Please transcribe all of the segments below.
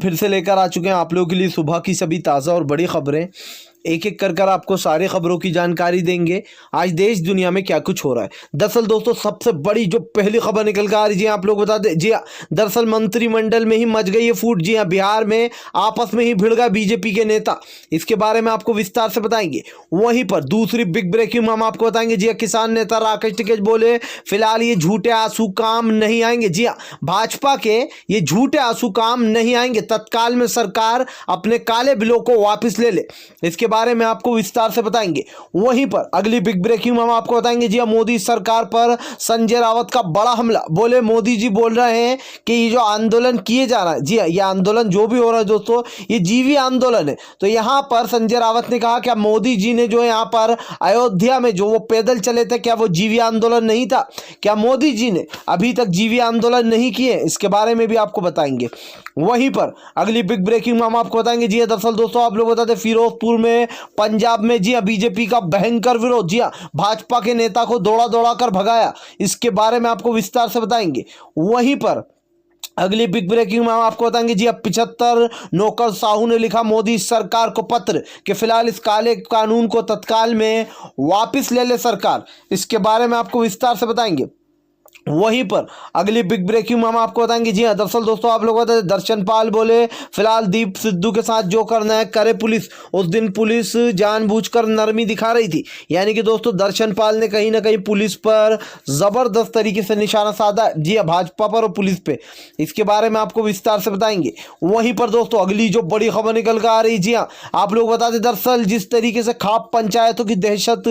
फिर से लेकर आ चुके हैं आप लोगों के लिए सुबह की सभी ताज़ा और बड़ी खबरें। एक एक कर आपको सारी खबरों की जानकारी देंगे आज देश दुनिया में क्या कुछ हो रहा है। दरअसल दोस्तों सबसे बड़ी जो पहली खबर निकल कर आ रही है, आप लोग बता दें, जी हाँ, दरअसल मंत्रिमंडल में ही मच गई है फूट। जी हाँ, बिहार में आपस में ही भिड़ गए बीजेपी के नेता। इसके बारे में आपको विस्तार से बताएंगे। वहीं पर दूसरी बिग ब्रेकिंग हम आपको बताएंगे। जी हाँ, किसान नेता राकेश टिकैत बोले फिलहाल ये झूठे आंसू काम नहीं आएंगे। जी हाँ, भाजपा के ये झूठे आंसू काम नहीं आएंगे, तत्काल में सरकार अपने काले बिलों को वापस ले ले। इसके बारे में आपको विस्तार से बताएंगे। वहीं पर अगली बिग ब्रेकिंग हम आपको बताएंगे। जी मोदी सरकार पर संजय रावत का बड़ा हमला। बोले मोदी जी बोल रहे हैं कि ये जो आंदोलन किए जा रहा है, जी ये आंदोलन जो भी हो रहा है दोस्तों, ये जीवी आंदोलन है। तो यहां पर संजय रावत ने कहा क्या मोदी जी ने जो यहां पर अयोध्या में जो वो पैदल चले थे, क्या वो जीवी आंदोलन नहीं था? क्या मोदी जी ने अभी तक जीवी आंदोलन नहीं किए? इसके बारे में भी आपको बताएंगे। वहीं पर अगली बिग ब्रेकिंग में हम आपको बताएंगे। जी दरअसल दोस्तों आप लोग बताते फिरोजपुर में पंजाब में जी बीजेपी का भयंकर विरोध। जी भाजपा के नेता को दौड़ा दौड़ा कर भगाया। इसके बारे में आपको विस्तार से बताएंगे। वहीं पर अगली बिग ब्रेकिंग में हम आपको बताएंगे। जी 75 नौकर साहू ने लिखा मोदी सरकार को पत्र कि फिलहाल इस काले कानून को तत्काल में वापस ले ले सरकार। इसके बारे में आपको विस्तार से बताएंगे। वहीं पर अगली बिग ब्रेकिंग में हम आपको बताएंगे। जी हाँ, दरअसल दोस्तों आप लोग बताते दर्शन पाल बोले फिलहाल दीप सिद्धू के साथ जो करना है करे पुलिस। उस दिन पुलिस जानबूझकर नरमी दिखा रही थी, यानी कि दोस्तों दर्शन पाल ने कहीं ना कहीं पुलिस पर जबरदस्त तरीके से निशाना साधा। जी हाँ, भाजपा पर और पुलिस पे। इसके बारे में आपको विस्तार से बताएंगे। वहीं पर दोस्तों अगली जो बड़ी खबर निकल कर आ रही। जी हाँ, आप लोग बताते दरअसल जिस तरीके से खाप पंचायतों की दहशत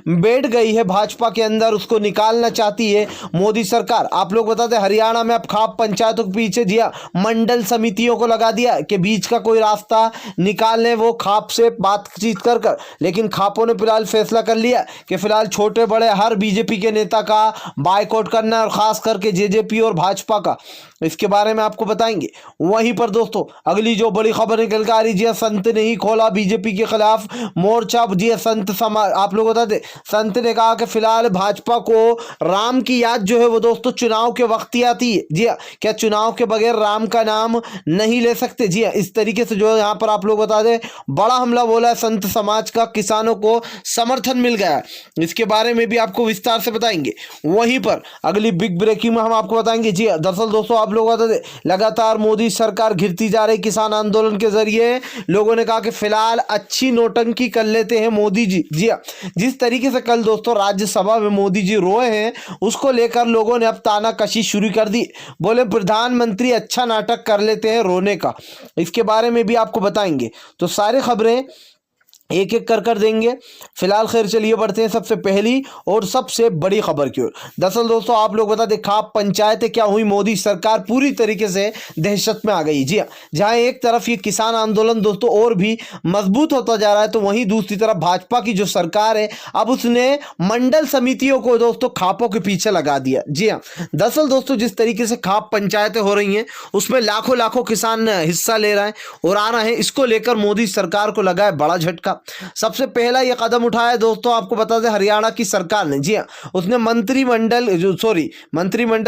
बैठ गई है भाजपा के अंदर, उसको निकालना चाहती है मोदी सरकार। आप लोग बताते हरियाणा में अब खाप पंचायतों के पीछे जिया मंडल समितियों को लगा दिया कि बीच का कोई रास्ता निकाल लें वो खाप से बातचीत कर। लेकिन खापों ने फिलहाल फैसला कर लिया कि फिलहाल छोटे बड़े हर बीजेपी के नेता का बायकॉट करना है, और खास करके जेजेपी और भाजपा का। इसके बारे में आपको बताएंगे। वहीं पर दोस्तों अगली जो बड़ी खबर निकल कर आ रही। जी संत ने ही खोला बीजेपी के खिलाफ मोर्चा। जी संत समाज आप लोग बताते संत ने कहा कि फिलहाल भाजपा को राम की याद जो है वो दोस्तों चुनाव के वक्त ही आती है। जी क्या चुनाव के बगैर राम का नाम नहीं ले सकते? जी इस तरीके से जो यहाँ पर आप लोग बता दें बड़ा हमला बोला है संत समाज का, किसानों को समर्थन मिल गया। इसके बारे में भी आपको विस्तार से बताएंगे। वहीं पर अगली बिग ब्रेकिंग में हम आपको बताएंगे। जी दरअसल दोस्तों आप लोग बता दें लगातार मोदी सरकार घिरती जा रही किसान आंदोलन के जरिए लोगों ने कहा कि फिलहाल अच्छी नोटंकी कर लेते हैं मोदी जी। जी जिस तरीके से कल दोस्तों राज्यसभा में मोदी जी रोए हैं, उसको लेकर लोगों ने अब तानाकशी शुरू कर दी। बोले प्रधानमंत्री अच्छा नाटक कर लेते हैं रोने का। इसके बारे में भी आपको बताएंगे। तो सारी खबरें एक एक कर देंगे। फिलहाल खैर चलिए बढ़ते हैं सबसे पहली और सबसे बड़ी खबर की ओर। दरअसल दोस्तों आप लोग बता दें खाप पंचायतें क्या हुई, मोदी सरकार पूरी तरीके से दहशत में आ गई। जी हाँ, जहां एक तरफ ये किसान आंदोलन दोस्तों और भी मजबूत होता जा रहा है, तो वहीं दूसरी तरफ भाजपा की जो सरकार है अब उसने मंडल समितियों को दोस्तों खापों के पीछे लगा दिया। जी हाँ, दरअसल दोस्तों जिस तरीके से खाप पंचायतें हो रही हैं उसमें लाखों लाखों किसान हिस्सा ले रहे हैं और आ रहे हैं। इसको लेकर मोदी सरकार को लगा है बड़ा झटका। सबसे पहला यह कदम उठाया दोस्तों आपको बता दें हरियाणा की सरकार ने। जी हाँ, उसने मंत्रिमंडल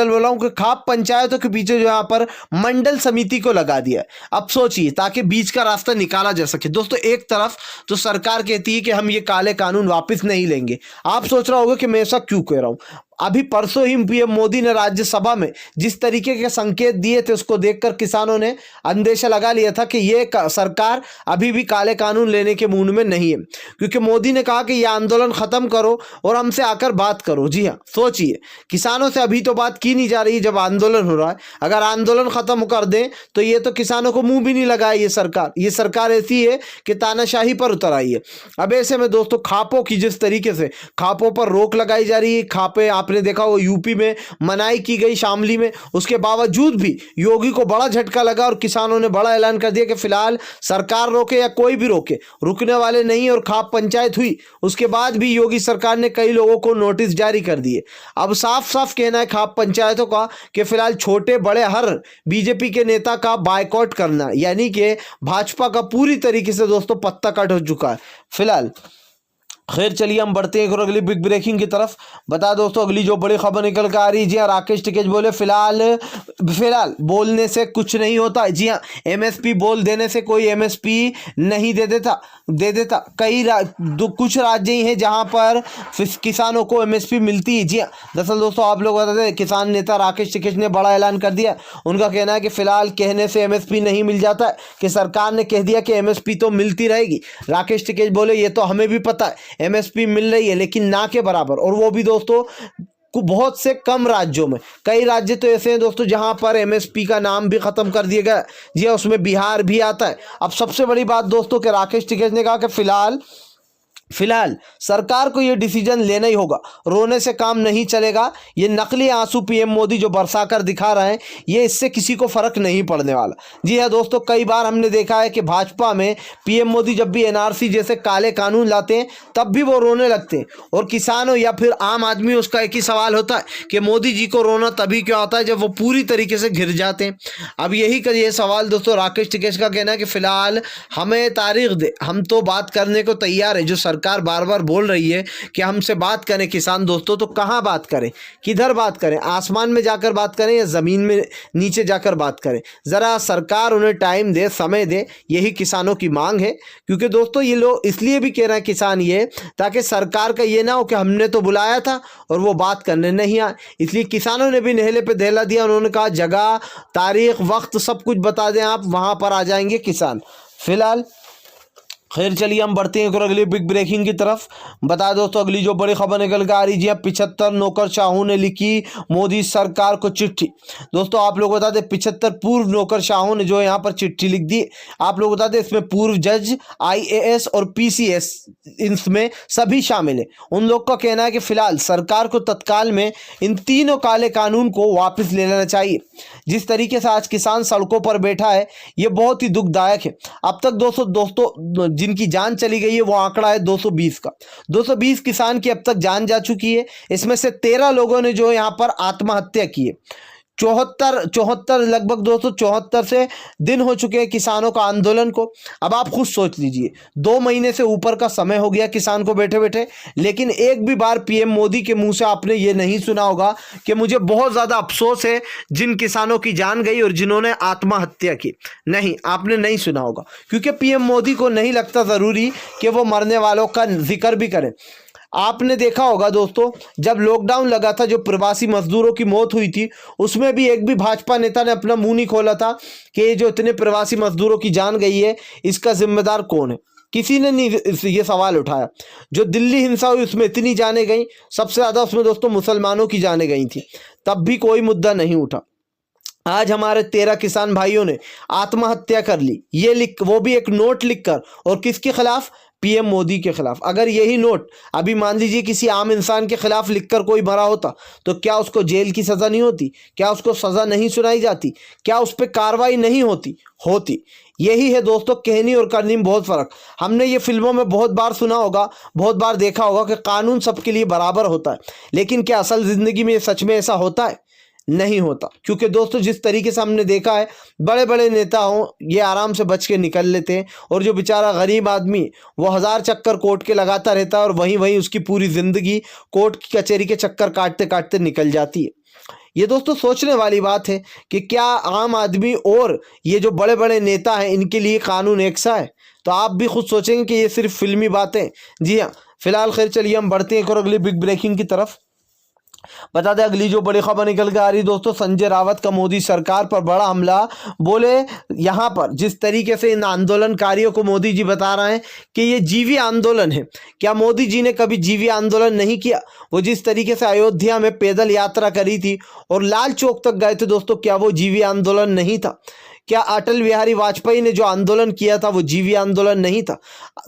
बोला हूं कि खाप पंचायतों के पीछे जो यहाँ पर मंडल समिति को लगा दिया। अब सोचिए ताकि बीच का रास्ता निकाला जा सके। दोस्तों एक तरफ तो सरकार कहती है कि हम ये काले कानून वापस नहीं लेंगे। आप सोच रहा होगा कि मैं ऐसा क्यों कह रहा हूं। अभी परसों ही पीएम मोदी ने राज्यसभा में जिस तरीके के संकेत दिए थे उसको देखकर किसानों ने अंदेशा लगा लिया था कि ये सरकार अभी भी काले कानून लेने के मूड में नहीं है, क्योंकि मोदी ने कहा कि ये आंदोलन खत्म करो और हमसे आकर बात करो। जी हाँ, सोचिए किसानों से अभी तो बात की नहीं जा रही जब आंदोलन हो रहा है। अगर आंदोलन खत्म कर दें तो ये तो किसानों को मुंह भी नहीं लगाए। ये सरकार ऐसी है कि तानाशाही पर उतर आई है। अब ऐसे में दोस्तों खापों की जिस तरीके से खापों पर रोक लगाई जा रही है, खापे आपने देखा वो यूपी में मनाई की गई शामली में, उसके बावजूद भी योगी को बड़ा झटका लगा और किसानों ने बड़ा ऐलान कर दिया कि फिलहाल सरकार रोके या कोई भी रोके, रुकने वाले नहीं। और खाप पंचायत हुई उसके बाद भी योगी सरकार ने कई लोगों को नोटिस जारी कर दिए। अब साफ साफ कहना है खाप पंचायतों का कि फिलहाल छोटे बड़े हर बीजेपी के नेता का बायकॉट करना, यानी कि भाजपा का पूरी तरीके से दोस्तों पत्ता कट हो चुका है। फिलहाल खैर चलिए हम बढ़ते हैं एक और अगली बिग ब्रेकिंग की तरफ। बता दोस्तों अगली जो बड़ी खबर निकल कर आ रही है, जी हाँ, राकेश टिकैत बोले फिलहाल बोलने से कुछ नहीं होता। जी हाँ, एमएसपी बोल देने से कोई एमएसपी नहीं दे देता। कुछ राज्य ही हैं जहां पर किसानों को एमएसपी मिलती है। जी हाँ, दरअसल दोस्तों आप लोग बता दें, किसान नेता राकेश टिकैत ने बड़ा ऐलान कर दिया। उनका कहना है कि फिलहाल कहने से एमएसपी नहीं मिल जाता है, कि सरकार ने कह दिया कि एमएसपी तो मिलती रहेगी। राकेश टिकैत बोले ये तो हमें भी पता है एमएसपी मिल रही है, लेकिन ना के बराबर, और वो भी दोस्तों बहुत से कम राज्यों में। कई राज्य तो ऐसे हैं दोस्तों जहां पर एमएसपी का नाम भी खत्म कर दिया गया। जी हाँ, उसमें बिहार भी आता है। अब सबसे बड़ी बात दोस्तों कि राकेश टिकैत ने कहा कि फिलहाल सरकार को यह डिसीजन लेना ही होगा, रोने से काम नहीं चलेगा। ये नकली आंसू पीएम मोदी जो बरसा कर दिखा रहे हैं, ये इससे किसी को फर्क नहीं पड़ने वाला। जी हाँ दोस्तों, कई बार हमने देखा है कि भाजपा में पीएम मोदी जब भी एनआरसी जैसे काले कानून लाते हैं तब भी वो रोने लगते हैं, और किसानों या फिर आम आदमी उसका एक ही सवाल होता है कि मोदी जी को रोना तभी क्यों आता है जब वो पूरी तरीके से घिर जाते हैं। अब ये सवाल दोस्तों राकेश टिकैत का कहना है कि फिलहाल हमें तारीख दे, हम तो बात करने को तैयार है। जो सरकार बार बार बोल रही है कि हमसे बात करें किसान दोस्तों, तो कहां बात करें, किधर बात करें, आसमान में जाकर बात करें या जमीन में नीचे जाकर बात करें? जरा सरकार उन्हें टाइम दे, समय दे, यही किसानों की मांग है। क्योंकि दोस्तों ये लोग इसलिए भी कह रहे हैं किसान ये, ताकि सरकार का ये ना हो कि हमने तो बुलाया था और वो बात करने नहीं आए। इसलिए किसानों ने भी नहले पे दहला दिया। उन्होंने कहा जगह, तारीख, वक्त सब कुछ बता दें आप, वहां पर आ जाएंगे किसान। फिलहाल खैर चलिए हम बढ़ते हैं एक और अगली बिग ब्रेकिंग की तरफ। बता दोस्तों अगली जो बड़ी खबर निकल कर आ रही है, 75 नौकरशाहों ने लिखी मोदी सरकार को चिट्ठी। दोस्तों आप लोग बता दें 75 पूर्व नौकरशाहों ने जो यहाँ पर चिट्ठी लिख दी। आप लोग बता दें इसमें पूर्व जज, आईएएस और पीसीएस, इसमें सभी शामिल है। उन लोग का कहना है कि फिलहाल सरकार को तत्काल में इन तीनों काले कानून को वापस ले लेना चाहिए। जिस तरीके से आज किसान सड़कों पर बैठा है, ये बहुत ही दुखदायक है। अब तक दोस्तों जिनकी जान चली गई है वो आंकड़ा है 220 का। 220 किसान की अब तक जान जा चुकी है। इसमें से 13 लोगों ने जो यहाँ पर आत्महत्या की है। 74 लगभग 274 से दिन हो चुके हैं किसानों का आंदोलन को। अब आप खुद सोच लीजिए, 2 महीने से ऊपर का समय हो गया किसान को बैठे बैठे, लेकिन एक भी बार पीएम मोदी के मुंह से आपने ये नहीं सुना होगा कि मुझे बहुत ज़्यादा अफसोस है जिन किसानों की जान गई और जिन्होंने आत्महत्या की। नहीं, आपने नहीं सुना होगा, क्योंकि पीएम मोदी को नहीं लगता ज़रूरी कि वो मरने वालों का जिक्र भी करें। आपने देखा होगा दोस्तों, जब लॉकडाउन लगा था, जो प्रवासी मजदूरों की मौत हुई थी, उसमें भी एक भी भाजपा नेता ने अपना मुंह नहीं खोला था कि ये जो इतने प्रवासी मजदूरों की जान गई है, इसका जिम्मेदार कौन है। किसी ने नहीं ये सवाल उठाया। जो दिल्ली हिंसा हुई उसमें इतनी जानें गई, सबसे ज़्यादा उसमें दोस्तों मुसलमानों की जानें गई थी, तब भी कोई मुद्दा नहीं उठा। आज हमारे 13 किसान भाइयों ने आत्महत्या कर ली, वो भी एक नोट लिखकर, और किसके खिलाफ? पीएम मोदी के खिलाफ। अगर यही नोट अभी मान लीजिए किसी आम इंसान के खिलाफ लिखकर कोई मरा होता, तो क्या उसको जेल की सज़ा नहीं होती? क्या उसको सज़ा नहीं सुनाई जाती? क्या उस पर कार्रवाई नहीं होती? यही है दोस्तों कहनी और करनी में बहुत फ़र्क। हमने ये फिल्मों में बहुत बार सुना होगा, बहुत बार देखा होगा कि कानून सबके लिए बराबर होता है, लेकिन क्या असल ज़िंदगी में सच में ऐसा होता है? नहीं होता। क्योंकि दोस्तों जिस तरीके से हमने देखा है, बड़े बड़े नेता हों, ये आराम से बच के निकल लेते हैं, और जो बेचारा गरीब आदमी वो 1000 चक्कर कोर्ट के लगाता रहता है, और वहीं उसकी पूरी ज़िंदगी कोर्ट की कचहरी के चक्कर काटते काटते निकल जाती है। ये दोस्तों सोचने वाली बात है कि क्या आम आदमी और ये जो बड़े बड़े नेता हैं, इनके लिए कानून एक सा है? तो आप भी खुद सोचेंगे कि ये सिर्फ फिल्मी बातें। जी हाँ, फिलहाल खैर चलिए हम बढ़ते हैं एक और अगली बिग ब्रेकिंग की तरफ। बता दें अगली जो बड़ी खबर निकल के आ रही दोस्तों, संजय रावत का मोदी सरकार पर बड़ा हमला। बोले यहाँ पर जिस तरीके से इन आंदोलनकारियों को मोदी जी बता रहे हैं कि ये जीवी आंदोलन है, क्या मोदी जी ने कभी जीवी आंदोलन नहीं किया? वो जिस तरीके से अयोध्या में पैदल यात्रा करी थी और लाल चौक तक गए थे दोस्तों, क्या वो जीवी आंदोलन नहीं था? क्या अटल बिहारी वाजपेयी ने जो आंदोलन किया था वो जीवी आंदोलन नहीं था?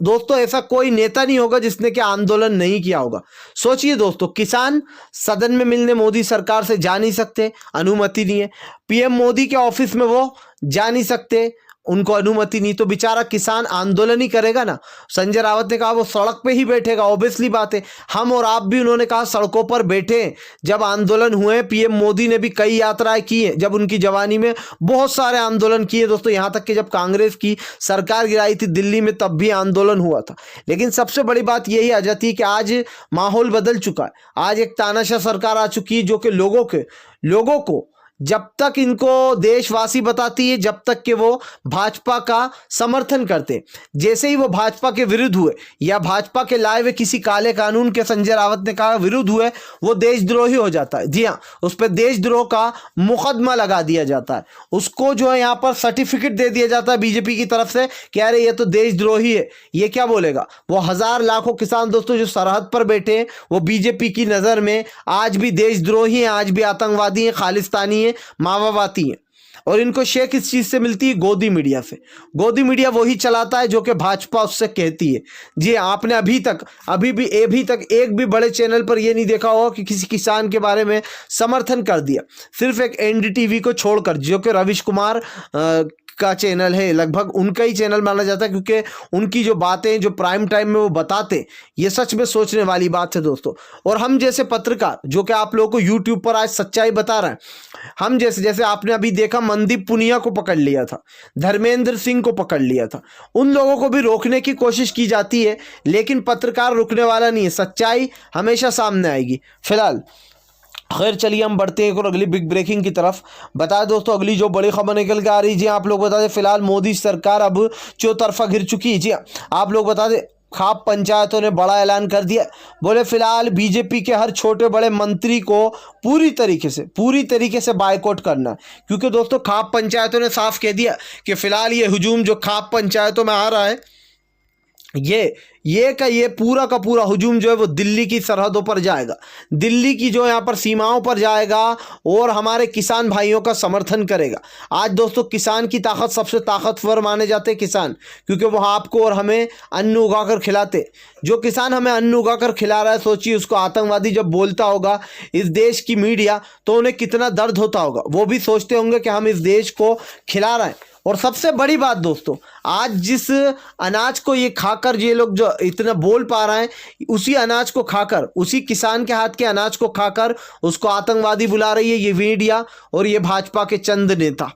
दोस्तों ऐसा कोई नेता नहीं होगा जिसने क्या आंदोलन नहीं किया होगा। सोचिए दोस्तों, किसान सदन में मिलने मोदी सरकार से जा नहीं सकते, अनुमति नहीं है। पीएम मोदी के ऑफिस में वो जा नहीं सकते, उनको अनुमति नहीं, तो बेचारा किसान आंदोलन ही करेगा ना। संजय रावत ने कहा वो सड़क पे ही बैठेगा, ऑब्वियसली बात है। हम और आप भी, उन्होंने कहा, सड़कों पर बैठे जब आंदोलन हुए। पीएम मोदी ने भी कई यात्राएं की हैं जब उनकी जवानी में, बहुत सारे आंदोलन किए दोस्तों। यहाँ तक कि जब कांग्रेस की सरकार गिराई थी दिल्ली में तब भी आंदोलन हुआ था। लेकिन सबसे बड़ी बात यही आ जाती है कि आज माहौल बदल चुका है। आज एक तानाशाह सरकार आ चुकी है जो कि लोगों को जब तक इनको देशवासी बताती है, जब तक कि वो भाजपा का समर्थन करते, जैसे ही वो भाजपा के विरुद्ध हुए या भाजपा के लाए हुए किसी काले कानून के, संजय रावत ने कहा, विरुद्ध हुए, वो देशद्रोही हो जाता है। जी हाँ, उस पर देशद्रोह का मुकदमा लगा दिया जाता है। उसको जो है यहाँ पर सर्टिफिकेट दे दिया जाता है बीजेपी की तरफ से कि अरे ये तो देशद्रोही है। ये क्या बोलेगा? वो हजार लाखों किसान दोस्तों जो सरहद पर बैठे हैं, वो बीजेपी की नज़र में आज भी देशद्रोही हैं, आज भी आतंकवादी हैं, खालिस्तानी हैं, मावावाती हैं। और इनको शेख किस चीज से मिलती है? गोदी मीडिया से। गोदी मीडिया वही चलाता है जो कि भाजपा उससे कहती है। जी, आपने अभी तक एक भी बड़े चैनल पर यह नहीं देखा होगा कि किसी किसान के बारे में समर्थन कर दिया। सिर्फ एक एनडीटीवी को छोड़कर, जो कि रविश कुमार का चैनल है, लगभग उनका ही चैनल माना जाता है, क्योंकि उनकी जो बातें जो प्राइम टाइम में वो बताते, ये सच में सोचने वाली बात है दोस्तों। और हम जैसे पत्रकार जो कि आप लोगों को यूट्यूब पर आज सच्चाई बता रहे हैं, हम जैसे आपने अभी देखा मनदीप पुनिया को पकड़ लिया था, धर्मेंद्र सिंह को पकड़ लिया था, उन लोगों को भी रोकने की कोशिश की जाती है, लेकिन पत्रकार रुकने वाला नहीं है। सच्चाई हमेशा सामने आएगी। फिलहाल खैर, चलिए हम बढ़ते हैं और अगली बिग ब्रेकिंग की तरफ। बताएं दोस्तों, अगली जो बड़ी खबर निकल के आ रही है, जी आप लोग बता दें, फिलहाल मोदी सरकार अब चौतरफा घिर चुकी है। जी आप लोग बता दें, खाप पंचायतों ने बड़ा ऐलान कर दिया। बोले फिलहाल बीजेपी के हर छोटे बड़े मंत्री को पूरी तरीके से बायकॉट करना, क्योंकि दोस्तों खाप पंचायतों ने साफ कह दिया कि फिलहाल ये हुजूम जो खाप पंचायतों में आ रहा है, ये पूरा का पूरा हुजूम जो है वो दिल्ली की सरहदों पर जाएगा, दिल्ली की जो यहाँ पर सीमाओं पर जाएगा और हमारे किसान भाइयों का समर्थन करेगा। आज दोस्तों किसान की ताकत, सबसे ताकतवर माने जाते हैं किसान, क्योंकि वो आपको और हमें अन्न उगाकर खिलाते। जो किसान हमें अन्न उगाकर खिला रहा है, सोचिए उसको आतंकवादी जब बोलता होगा इस देश की मीडिया, तो उन्हें कितना दर्द होता होगा। वो भी सोचते होंगे कि हम इस देश को खिला रहे हैं। और सबसे बड़ी बात दोस्तों, आज जिस अनाज को ये खाकर ये लोग जो इतना बोल पा रहे हैं, उसी अनाज को खाकर, उसी किसान के हाथ के अनाज को खाकर उसको आतंकवादी बुला रही है ये मीडिया और ये भाजपा के चंद नेता।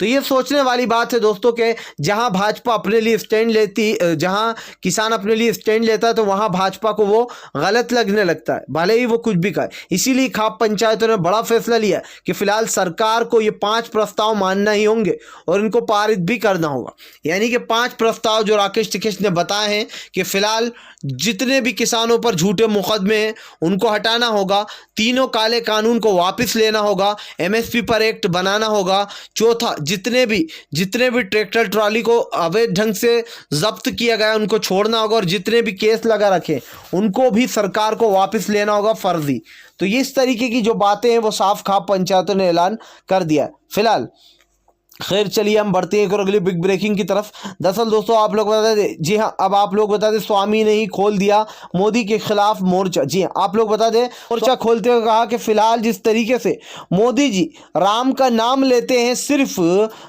तो ये सोचने वाली बात है दोस्तों कि जहां भाजपा अपने लिए स्टैंड लेती, जहां किसान अपने लिए स्टैंड लेता है, तो वहां भाजपा को वो गलत लगने लगता है, भले ही वो कुछ भी कहे। इसीलिए खाप पंचायतों ने बड़ा फैसला लिया कि फिलहाल सरकार को ये 5 प्रस्ताव मानना ही होंगे और इनको पारित भी करना होगा। यानी कि 5 प्रस्ताव जो राकेश टिकेश ने बताए हैं कि फिलहाल जितने भी किसानों पर झूठे मुकदमे हैं उनको हटाना होगा, तीनों काले कानून को वापस लेना होगा, एमएसपी पर एक्ट बनाना होगा। चौथा, जितने भी ट्रैक्टर ट्रॉली को अवैध ढंग से जब्त किया गया उनको छोड़ना होगा, और जितने भी केस लगा रखे उनको भी सरकार को वापस लेना होगा फर्जी। तो इस तरीके की जो बातें हैं वो साफ खाप पंचायतों ने ऐलान कर दिया। फिलहाल खैर, चलिए हम बढ़ते हैं और अगली बिग ब्रेकिंग की तरफ। दरअसल दोस्तों आप लोग बता दें, जी हाँ, अब आप लोग बता दें, स्वामी ने ही खोल दिया मोदी के खिलाफ मोर्चा। जी हाँ, आप लोग बता दें, मोर्चा खोलते हुए कहा कि फिलहाल जिस तरीके से मोदी जी राम का नाम लेते हैं सिर्फ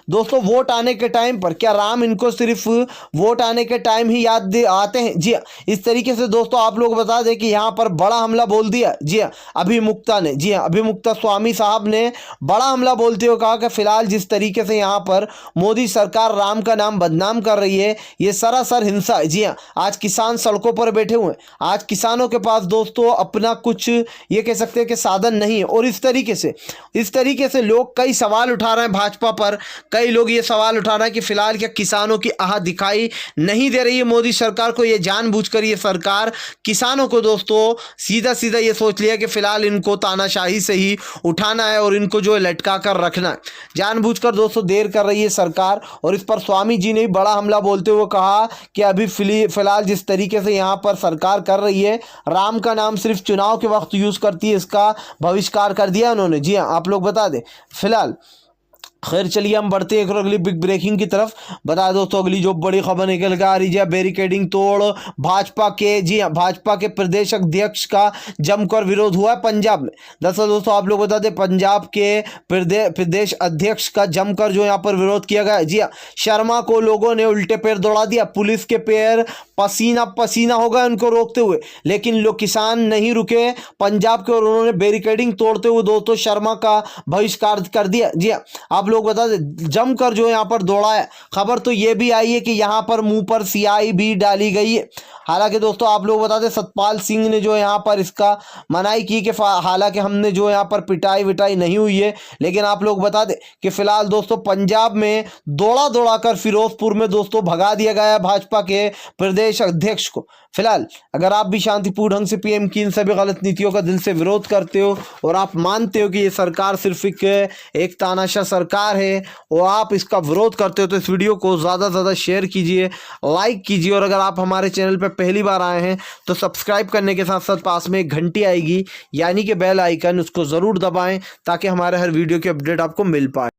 दोस्तों वोट आने के टाइम पर, क्या राम इनको सिर्फ वोट आने के टाइम ही याद आते हैं? जी हाँ, इस तरीके से दोस्तों आप लोग बता दें कि यहाँ पर बड़ा हमला बोल दिया। जी हाँ, अभिमुक्ता ने, जी हाँ, अभिमुक्ता स्वामी साहब ने बड़ा हमला बोलते हुए कहा कि फिलहाल जिस तरीके से यहाँ पर मोदी सरकार राम का नाम बदनाम कर रही है, ये सरासर हिंसा है। जी हाँ, आज किसान सड़कों पर बैठे हुए हैं, आज किसानों के पास दोस्तों अपना कुछ ये कह सकते हैं कि साधन नहीं है। और इस तरीके से लोग कई सवाल उठा रहे हैं भाजपा पर, कई लोग ये सवाल उठा रहे हैं कि फिलहाल क्या किसानों की आह दिखाई नहीं दे रही है मोदी सरकार को? ये जानबूझकर ये सरकार किसानों को दोस्तों सीधा ये सोच लिया कि फिलहाल इनको तानाशाही से ही उठाना है और इनको जो है लटका कर रखना है। जानबूझकर दोस्तों देर कर रही है सरकार। और इस पर स्वामी जी ने भी बड़ा हमला बोलते हुए कहा कि अभी फिलहाल जिस तरीके से यहाँ पर सरकार कर रही है, राम का नाम सिर्फ चुनाव के वक्त यूज करती है, इसका बहिष्कार कर दिया उन्होंने। जी हाँ, आप लोग बता दें, फिलहाल खैर चलिए हम बढ़ते हैं एक और अगली बिग ब्रेकिंग की तरफ। बता दो दोस्तों अगली जो बड़ी खबर निकल के आ रही है, बैरिकेडिंग तोड़ भाजपा के, जी हाँ, भाजपा के प्रदेश अध्यक्ष का जमकर विरोध हुआ है पंजाब में। दरअसल दोस्तों आप लोग बता दें पंजाब के प्रदेश अध्यक्ष का जमकर जो यहाँ पर विरोध किया गया है। जी हाँ, शर्मा को लोगों ने उल्टे पैर दौड़ा दिया, पुलिस के पैर पसीना पसीना हो गए उनको रोकते हुए, लेकिन लोग किसान नहीं रुके पंजाब के और उन्होंने बैरिकेडिंग तोड़ते हुए दोस्तों शर्मा का बहिष्कार कर दिया। जी हाँ, आप लोग बता दें जमकर जो यहाँ पर दौड़ा है। खबर तो ये भी आई है कि यहाँ पर मुंह पर सियाही भी डाली गई है। हालांकि दोस्तों आप लोग बता दें सतपाल सिंह ने जो यहाँ पर इसका मनाई की कि हालांकि हमने जो यहाँ पर पिटाई विटाई नहीं हुई है, लेकिन आप लोग बता दें कि फिलहाल दोस्तों पंजाब में दौड़ा दौड़ा कर फिरोजपुर में दोस्तों भगा दिया गया है भाजपा के प्रदेश अध्यक्ष को। फिलहाल अगर आप भी शांतिपूर्ण ढंग से पीएम की इन सभी गलत नीतियों का दिल से विरोध करते हो और आप मानते हो कि ये सरकार सिर्फ एक तानाशाह सरकार है और आप इसका विरोध करते हो, तो इस वीडियो को ज़्यादा से ज़्यादा शेयर कीजिए, लाइक कीजिए, और अगर आप हमारे चैनल पर पहली बार आए हैं तो सब्सक्राइब करने के साथ साथ पास में एक घंटी आएगी यानी कि बेल आइकन, उसको ज़रूर दबाएं ताकि हमारे हर वीडियो की अपडेट आपको मिल पाए।